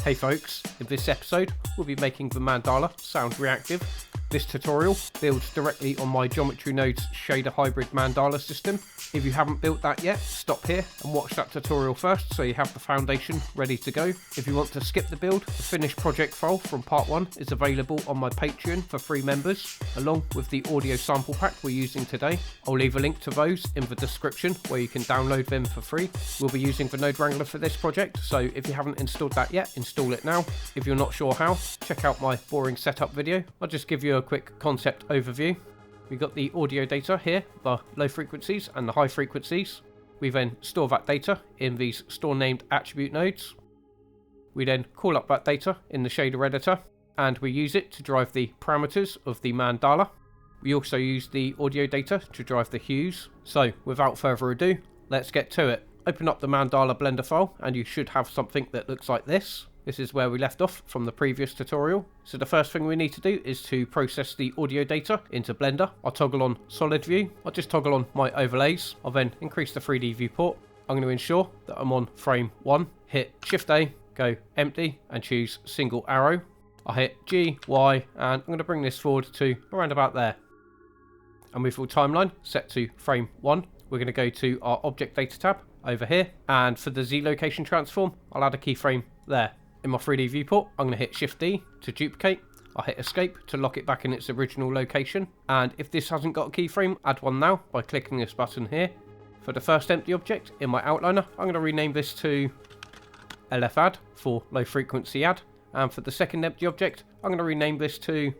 Hey folks, in this episode we'll be making the mandala sound reactive. This tutorial builds directly on my Geometry Nodes shader hybrid mandala system. If you haven't built that yet, stop here and watch that tutorial first so you have the foundation ready to go. If you want to skip the build, the finished project file from part 1 is available on my Patreon for free members, along with the audio sample pack we're using today. I'll leave a link to those in the description where you can download them for free. We'll be using the Node Wrangler for this project, so if you haven't installed that yet, install it now. If you're not sure how, check out my boring setup video. I'll just give you a quick concept overview. We've got the audio data here, the low frequencies and the high frequencies. We then store that data in these store named attribute nodes. We then call up that data in the shader editor, and we use it to drive the parameters of the mandala. We also use the audio data to drive the hues. So without further ado, let's get to it. Open up the mandala blender file and you should have something that looks like this. This is where we left off from the previous tutorial. So the first thing we need to do is to process the audio data into Blender. I'll toggle on solid view. I'll just toggle on my overlays. I'll then increase the 3D viewport. I'm going to ensure that I'm on frame 1. Hit Shift A, go empty and choose single arrow. I'll hit G, Y, and I'm going to bring this forward to around about there. And with full timeline set to frame 1, we're going to go to our object data tab over here. And for the Z location transform, I'll add a keyframe there. In my 3D viewport, I'm going to hit Shift D to duplicate. I'll hit Escape to lock it back in its original location. And if this hasn't got a keyframe, add one now by clicking this button here. For the first empty object in my outliner, I'm going to rename this to LF add for low frequency add. And for the second empty object, I'm going to rename this to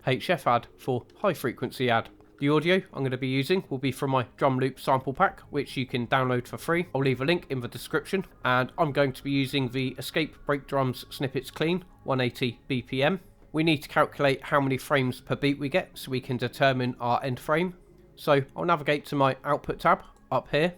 HF add for high frequency add. The audio I'm going to be using will be from my drum loop sample pack, which you can download for free. I'll leave a link in the description, and I'm going to be using the Escape Break Drums Snippets Clean 180 BPM. We need to calculate how many frames per beat we get so we can determine our end frame. So I'll navigate to my output tab up here,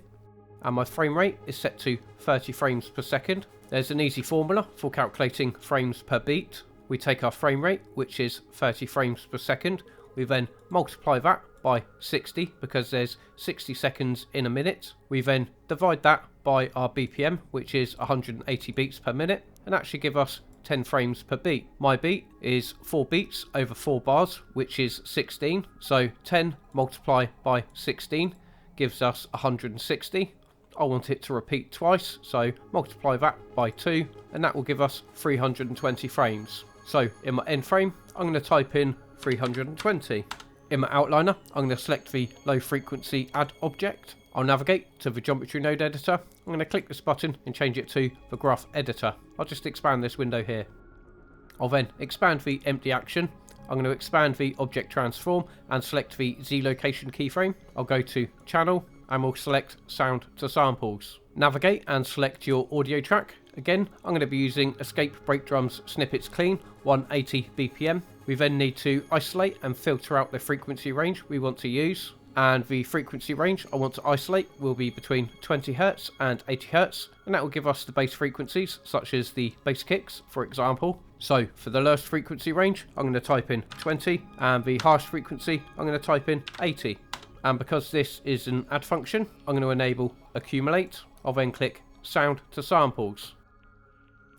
and my frame rate is set to 30 frames per second. There's an easy formula for calculating frames per beat. We take our frame rate, which is 30 frames per second. We then multiply that by 60 because there's 60 seconds in a minute. We then divide that by our BPM, which is 180 beats per minute, and that should give us 10 frames per beat. My beat is 4 beats over 4 bars, which is 16. So 10 multiplied by 16 gives us 160. I want it to repeat twice, so multiply that by 2, and that will give us 320 frames. So in my end frame, I'm going to type in 320. In my outliner, I'm going to select the low frequency add object. I'll navigate to the geometry node editor. I'm going to click this button and change it to the graph editor. I'll just expand this window here. I'll then expand the empty action. I'm going to expand the object transform and select the Z location keyframe. I'll go to channel and we'll select sound to samples. Navigate and select your audio track. Again, I'm going to be using Escape Break Drums Snippets Clean 180 BPM. We then need to isolate and filter out the frequency range we want to use. And the frequency range I want to isolate will be between 20 Hz and 80 Hz. And that will give us the bass frequencies, such as the bass kicks, for example. So for the lowest frequency range, I'm going to type in 20. And the highest frequency, I'm going to type in 80. And because this is an add function, I'm going to enable accumulate. I'll then click sound to samples.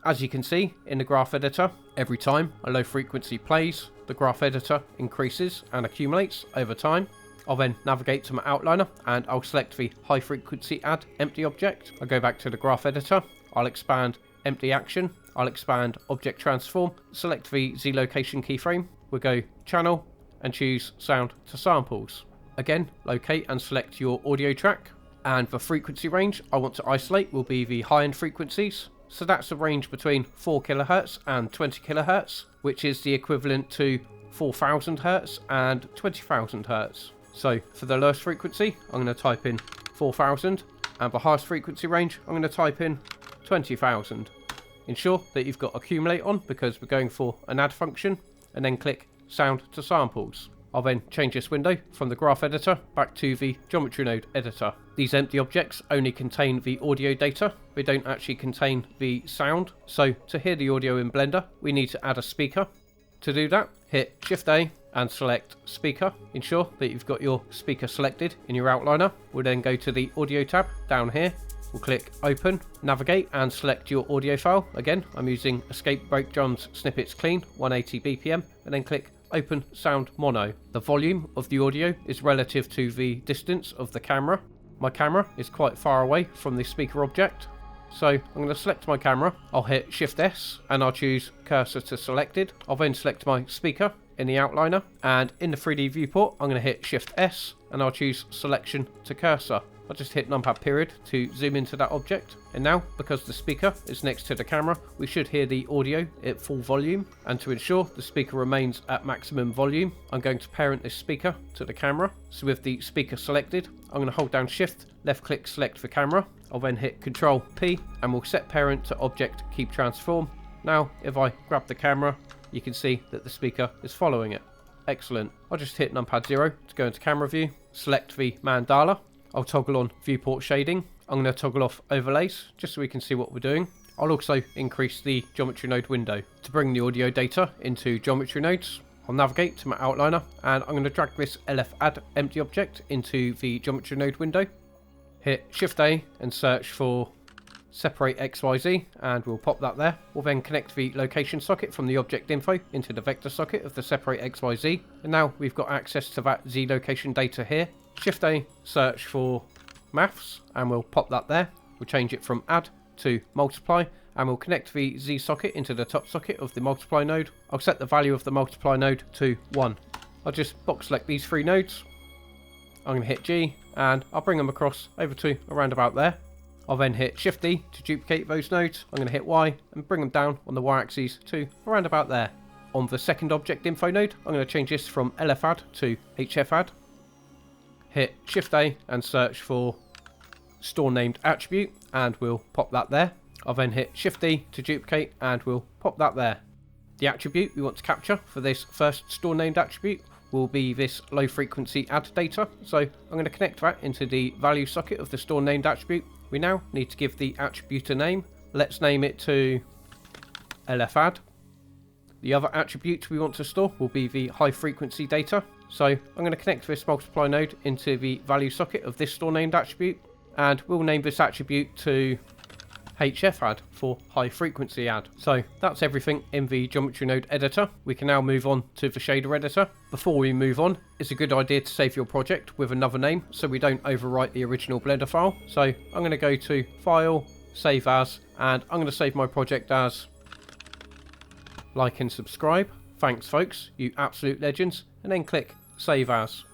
As you can see in the graph editor, every time a low frequency plays, the graph editor increases and accumulates over time. I'll then navigate to my outliner and I'll select the high frequency add empty object. I'll go back to the graph editor. I'll expand empty action. I'll expand object transform. Select the Z location keyframe. We'll go channel and choose sound to samples. Again, locate and select your audio track. And the frequency range I want to isolate will be the high end frequencies. So that's a range between 4 kHz and 20 kHz, which is the equivalent to 4000 Hz and 20,000 Hz. So for the lowest frequency, I'm going to type in 4000, and the highest frequency range, I'm going to type in 20,000. Ensure that you've got accumulate on because we're going for an add function, and then click sound to samples. I'll then change this window from the graph editor back to the geometry node editor. These empty objects only contain the audio data. They don't actually contain the sound. So to hear the audio in Blender, we need to add a speaker. To do that, hit Shift A and select speaker. Ensure that you've got your speaker selected in your outliner. We'll then go to the audio tab down here. we'll click open, navigate and select your audio file. Again, I'm using Escape Break Drums Snippets Clean 180 BPM, and then click open sound mono. The volume of the audio is relative to the distance of the camera. My camera is quite far away from the speaker object, so I'm going to select my camera. I'll hit Shift S and I'll choose cursor to selected. I'll then select my speaker in the outliner, and in the 3D viewport I'm going to hit Shift S and I'll choose selection to cursor. I'll just hit numpad period to zoom into that object, and now because the speaker is next to the camera, we should hear the audio at full volume. And to ensure the speaker remains at maximum volume, I'm going to parent this speaker to the camera. So with the speaker selected, I'm going to hold down Shift, left click select the camera. I'll then hit Control P and we'll set parent to object keep transform. Now if I grab the camera, you can see that the speaker is following it. Excellent. I'll just hit numpad 0 to go into camera view, select the mandala. I'll toggle on viewport shading. I'm going to toggle off overlays just so we can see what we're doing. I'll also increase the geometry node window. To bring the audio data into geometry nodes, I'll navigate to my outliner and I'm going to drag this LF add empty object into the geometry node window. Hit Shift A and search for separate XYZ and we'll pop that there. We'll then connect the location socket from the object info into the vector socket of the separate XYZ. And now we've got access to that Z location data here. Shift A, search for maths, and we'll pop that there. We'll change it from add to multiply, and we'll connect the Z socket into the top socket of the multiply node. I'll set the value of the multiply node to 1. I'll just box select these 3 nodes. I'm going to hit G, and I'll bring them across over to around about there. I'll then hit Shift D to duplicate those nodes. I'm going to hit Y and bring them down on the Y axis to around about there. On the second object info node, I'm going to change this from LF add to HF add. Hit Shift A and search for store named attribute and we'll pop that there. I'll then hit Shift D to duplicate and we'll pop that there. The attribute we want to capture for this first store named attribute will be this low frequency add data. So I'm going to connect that into the value socket of the store named attribute. We now need to give the attribute a name. Let's name it to LF add. The other attribute we want to store will be the high frequency data. So I'm going to connect this multiply node into the value socket of this store named attribute, and we'll name this attribute to HF add for high frequency add. So that's everything in the geometry node editor. We can now move on to the shader editor. Before we move on, it's a good idea to save your project with another name so we don't overwrite the original Blender file. So I'm going to go to File, Save As, and I'm going to save my project as Like and Subscribe. Thanks folks, you absolute legends, and then click Save As.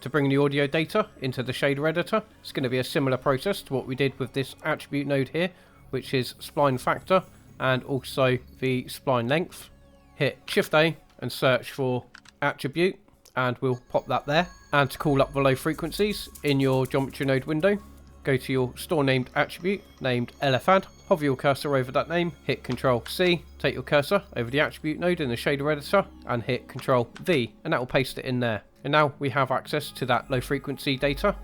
To bring the audio data into the shader editor, it's going to be a similar process to what we did with this attribute node here, which is spline factor and also the spline length. Hit Shift A and search for attribute and we'll pop that there. And to call up the low frequencies in your geometry node window, go to your store named attribute named LFAdd, hover your cursor over that name, hit Ctrl C, take your cursor over the attribute node in the shader editor and hit Ctrl V, and that will paste it in there. And now we have access to that low frequency data.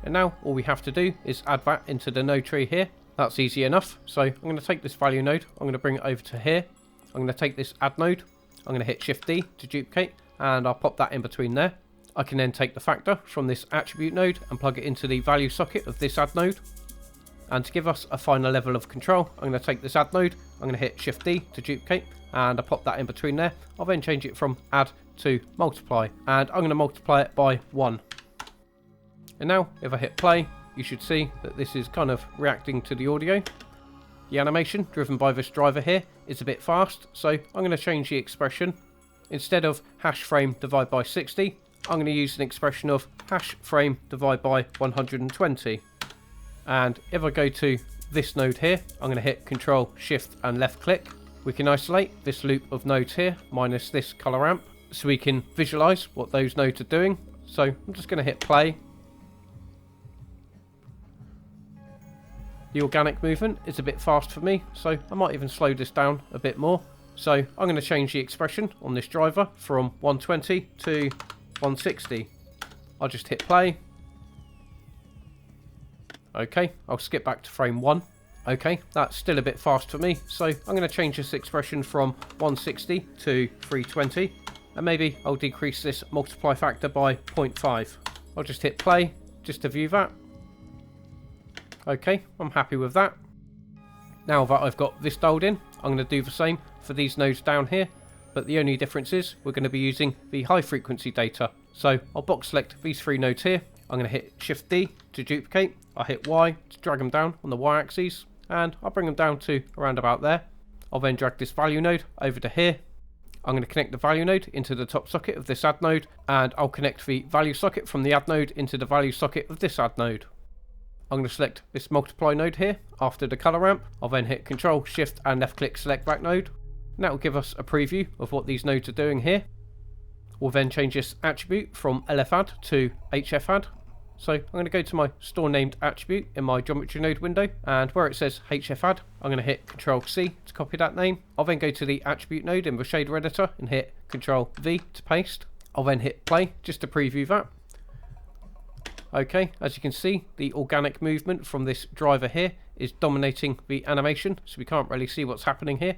And now all we have to do is add that into the node tree here. That's easy enough. So I'm going to take this value node, I'm going to bring it over to here. I'm going to take this add node, I'm going to hit Shift D to duplicate, and I'll pop that in between there. I can then take the factor from this attribute node and plug it into the value socket of this add node. And to give us a final level of control, I'm going to take this add node, I'm going to hit Shift D to duplicate, and I'll pop that in between there. I'll then change it from add to multiply, and I'm going to multiply it by 1. And now if I hit play, you should see that this is kind of reacting to the audio. The animation driven by this driver here is a bit fast, so I'm going to change the expression. Instead of hash frame divide by 60, I'm going to use an expression of hash frame divide by 120. And if I go to this node here, I'm going to hit Control, Shift and left click. We can isolate this loop of nodes here, minus this color ramp, so we can visualize what those nodes are doing. So I'm just going to hit play. The organic movement is a bit fast for me, so I might even slow this down a bit more. So I'm going to change the expression on this driver from 120 to 160. I'll just hit play. Okay, I'll skip back to frame 1. Okay, that's still a bit fast for me, so I'm going to change this expression from 160 to 320, and maybe I'll decrease this multiply factor by 0.5. I'll just hit play just to view that. Okay, I'm happy with that. Now that I've got this dialed in, I'm going to do the same for these nodes down here, but the only difference is we're going to be using the high frequency data. So I'll box select these 3 nodes here. I'm going to hit Shift D to duplicate. I'll hit Y to drag them down on the Y axis, and I'll bring them down to around about there. I'll then drag this value node over to here. I'm going to connect the value node into the top socket of this add node, and I'll connect the value socket from the add node into the value socket of this add node. I'm going to select this multiply node here after the color ramp. I'll then hit Control, Shift and left click select that node. And that will give us a preview of what these nodes are doing here. We'll then change this attribute from LFAdd to HFAdd. So I'm going to go to my store named attribute in my geometry node window, and where it says HFAdd, I'm going to hit Control C to copy that name. I'll then go to the attribute node in the shader editor and hit Control V to paste. I'll then hit play just to preview that. Okay, as you can see, the organic movement from this driver here is dominating the animation, so we can't really see what's happening here.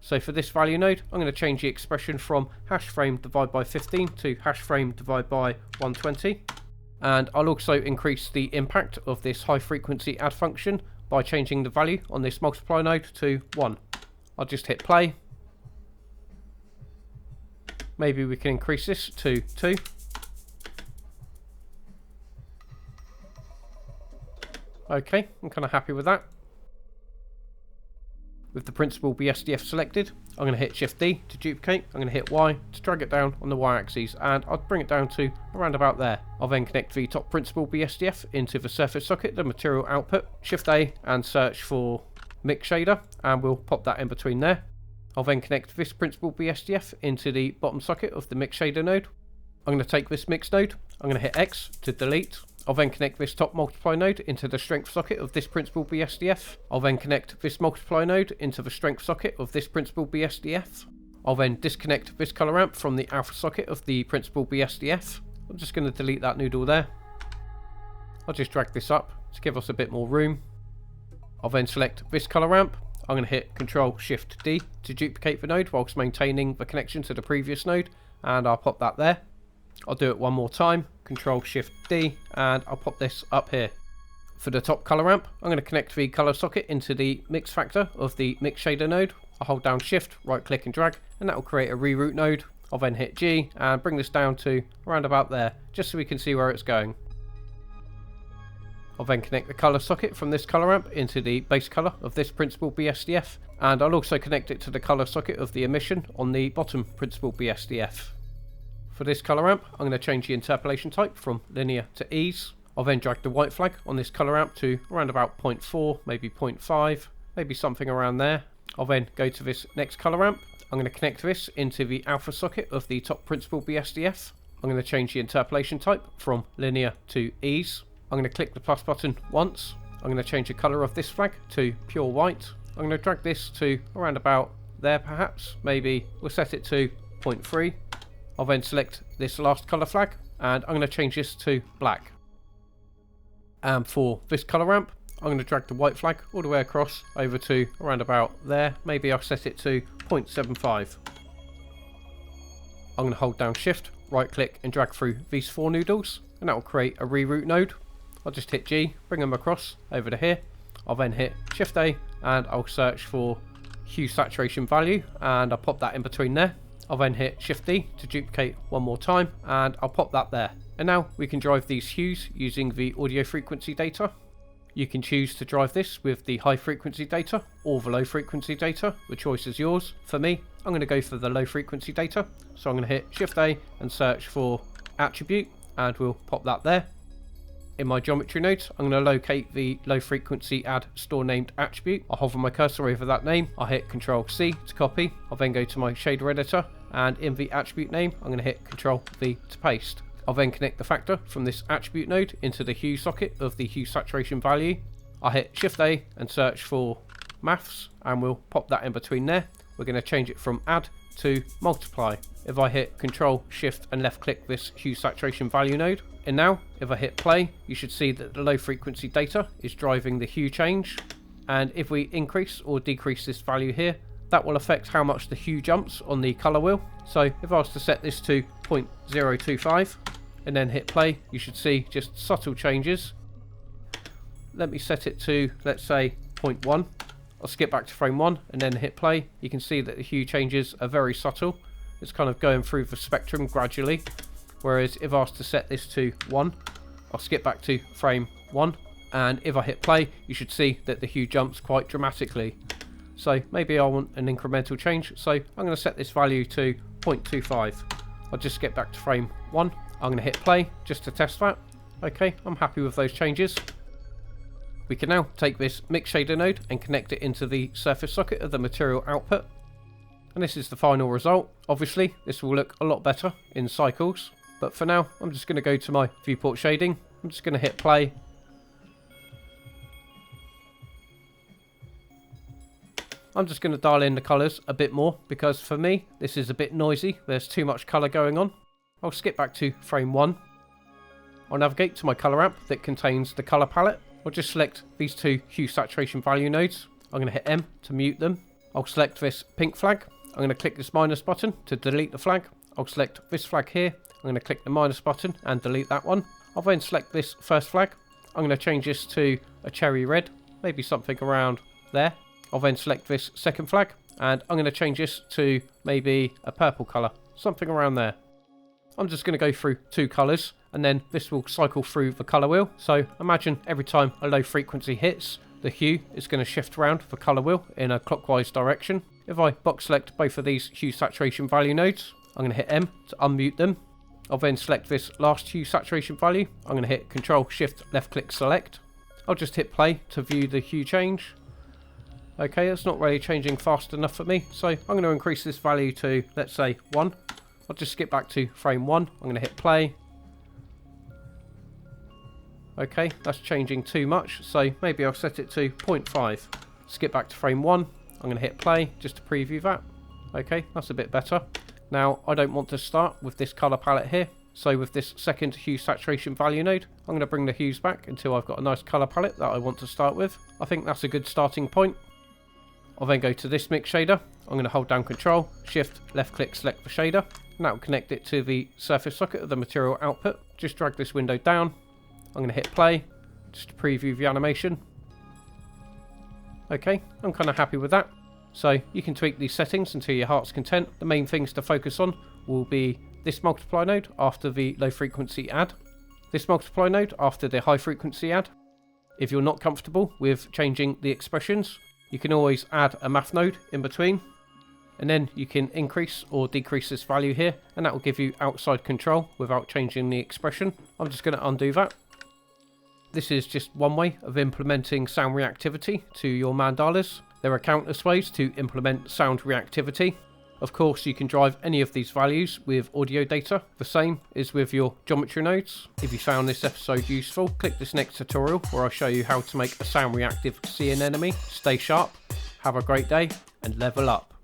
So for this value node, I'm going to change the expression from hash frame divided by 15 to hash frame divided by 120. And I'll also increase the impact of this high frequency add function by changing the value on this multiply node to 1. I'll just hit play. Maybe we can increase this to 2. Okay, I'm kind of happy with that. With the principal BSDF selected, I'm going to hit Shift D to duplicate. I'm going to hit Y to drag it down on the Y axis, and I'll bring it down to around about there. I'll then connect the top principal BSDF into the surface socket, the material output. Shift A and search for mix shader, and we'll pop that in between there. I'll then connect this principal BSDF into the bottom socket of the mix shader node. I'm going to take this mix node. I'm going to hit X to delete. I'll then connect this top multiply node into the strength socket of this principal BSDF. I'll then connect this multiply node into the strength socket of this principal BSDF. I'll then disconnect this color ramp from the alpha socket of the principal BSDF. I'm just going to delete that noodle there. I'll just drag this up to give us a bit more room. I'll then select this color ramp. I'm going to hit Control Shift D to duplicate the node whilst maintaining the connection to the previous node, and I'll pop that there. I'll do it one more time, Control Shift D, and I'll pop this up here. For the top color ramp, I'm going to connect the color socket into the mix factor of the mix shader node. I'll hold down Shift, right click and drag, and that will create a reroute node. I'll then hit G and bring this down to around about there, just so we can see where it's going. I'll then connect the color socket from this color ramp into the base color of this principal BSDF, and I'll also connect it to the color socket of the emission on the bottom principal BSDF. For this color ramp, I'm going to change the interpolation type from linear to ease. I'll then drag the white flag on this color ramp to around about 0.4, maybe 0.5, maybe something around there. I'll then go to this next color ramp. I'm going to connect this into the alpha socket of the top principal BSDF. I'm going to change the interpolation type from linear to ease. I'm going to click the plus button once. I'm going to change the color of this flag to pure white. I'm going to drag this to around about there perhaps. Maybe we'll set it to 0.3. I'll then select this last color flag, and I'm going to change this to black. And for this color ramp, I'm going to drag the white flag all the way across over to around about there. Maybe I'll set it to 0.75. I'm going to hold down Shift, right click and drag through these 4 noodles, and that will create a reroute node. I'll just hit G, bring them across over to here. I'll then hit Shift A and I'll search for hue saturation value, and I'll pop that in between there. I'll then hit Shift D to duplicate one more time, and I'll pop that there. And now we can drive these hues using the audio frequency data. You can choose to drive this with the high frequency data or the low frequency data. The choice is yours. For me, I'm going to go for the low frequency data. So I'm going to hit Shift A and search for attribute, and we'll pop that there. In my geometry nodes, I'm going to locate the low frequency add store named attribute. I'll hover my cursor over that name. I'll hit Control C to copy. I'll then go to my shader editor, and in the attribute name, I'm going to hit Control V to paste. I'll then connect the factor from this attribute node into the hue socket of the hue saturation value. I'll hit Shift A and search for maths, and we'll pop that in between there. We're going to change it from add to multiply. If I hit Control Shift and left click this hue saturation value node, and now if I hit play, you should see that the low frequency data is driving the hue change, and if we increase or decrease this value here, that will affect how much the hue jumps on the color wheel. So if I was to set this to 0.025 and then hit play, you should see just subtle changes. let me set it to, let's say, 0.1. I'll skip back to frame 1 and then hit play. You can see that the hue changes are very subtle. It's kind of going through the spectrum gradually. Whereas if I was to set this to 1, I'll skip back to frame 1. And if I hit play, you should see that the hue jumps quite dramatically. So maybe I want an incremental change. So I'm going to set this value to 0.25. I'll just skip back to frame 1. I'm going to hit play just to test that. Okay, I'm happy with those changes. We can now take this mix shader node and connect it into the surface socket of the material output. And this is the final result. Obviously, this will look a lot better in cycles. But for now, I'm just going to go to my viewport shading. I'm just going to hit play. I'm just going to dial in the colours a bit more because for me, this is a bit noisy. There's too much colour going on. I'll skip back to frame 1. I'll navigate to my colour app that contains the colour palette. I'll just select these two hue saturation value nodes. I'm going to hit M to mute them. I'll select this pink flag. I'm going to click this minus button to delete the flag. I'll select this flag here. I'm going to click the minus button and delete that one. I'll then select this first flag. I'm going to change this to a cherry red, maybe something around there. I'll then select this second flag and I'm going to change this to maybe a purple colour, something around there. I'm just going to go through two colours and then this will cycle through the colour wheel. So imagine every time a low frequency hits, the hue is going to shift around the colour wheel in a clockwise direction. If I box select both of these hue saturation value nodes, I'm going to hit M to unmute them. I'll then select this last hue saturation value. I'm going to hit Control Shift left click select. I'll just hit play to view the hue change. Okay, it's not really changing fast enough for me, so I'm going to increase this value to, let's say, 1. I'll just skip back to frame 1. I'm going to hit play. Okay, that's changing too much, so maybe I'll set it to 0.5. Skip back to frame 1. I'm going to hit play just to preview that. Okay, that's a bit better. Now, I don't want to start with this colour palette here, so with this second hue saturation value node, I'm going to bring the hues back until I've got a nice colour palette that I want to start with. I think that's a good starting point. I'll then go to this mix shader. I'm going to hold down Control, Shift, left click, select the shader, and that will connect it to the surface socket of the material output. Just drag this window down. I'm going to hit play, just to preview the animation. Okay, I'm kind of happy with that. So you can tweak these settings until your heart's content. The main things to focus on will be this multiply node after the low frequency add, this multiply node after the high frequency add. If you're not comfortable with changing the expressions, you can always add a math node in between, and then you can increase or decrease this value here, and that will give you outside control without changing the expression. I'm just going to undo that. This is just one way of implementing sound reactivity to your mandalas. There are countless ways to implement sound reactivity. Of course, you can drive any of these values with audio data. The same is with your geometry nodes. If you found this episode useful, click this next tutorial where I'll show you how to make a sound reactive sea anemone. Stay sharp, have a great day, and level up.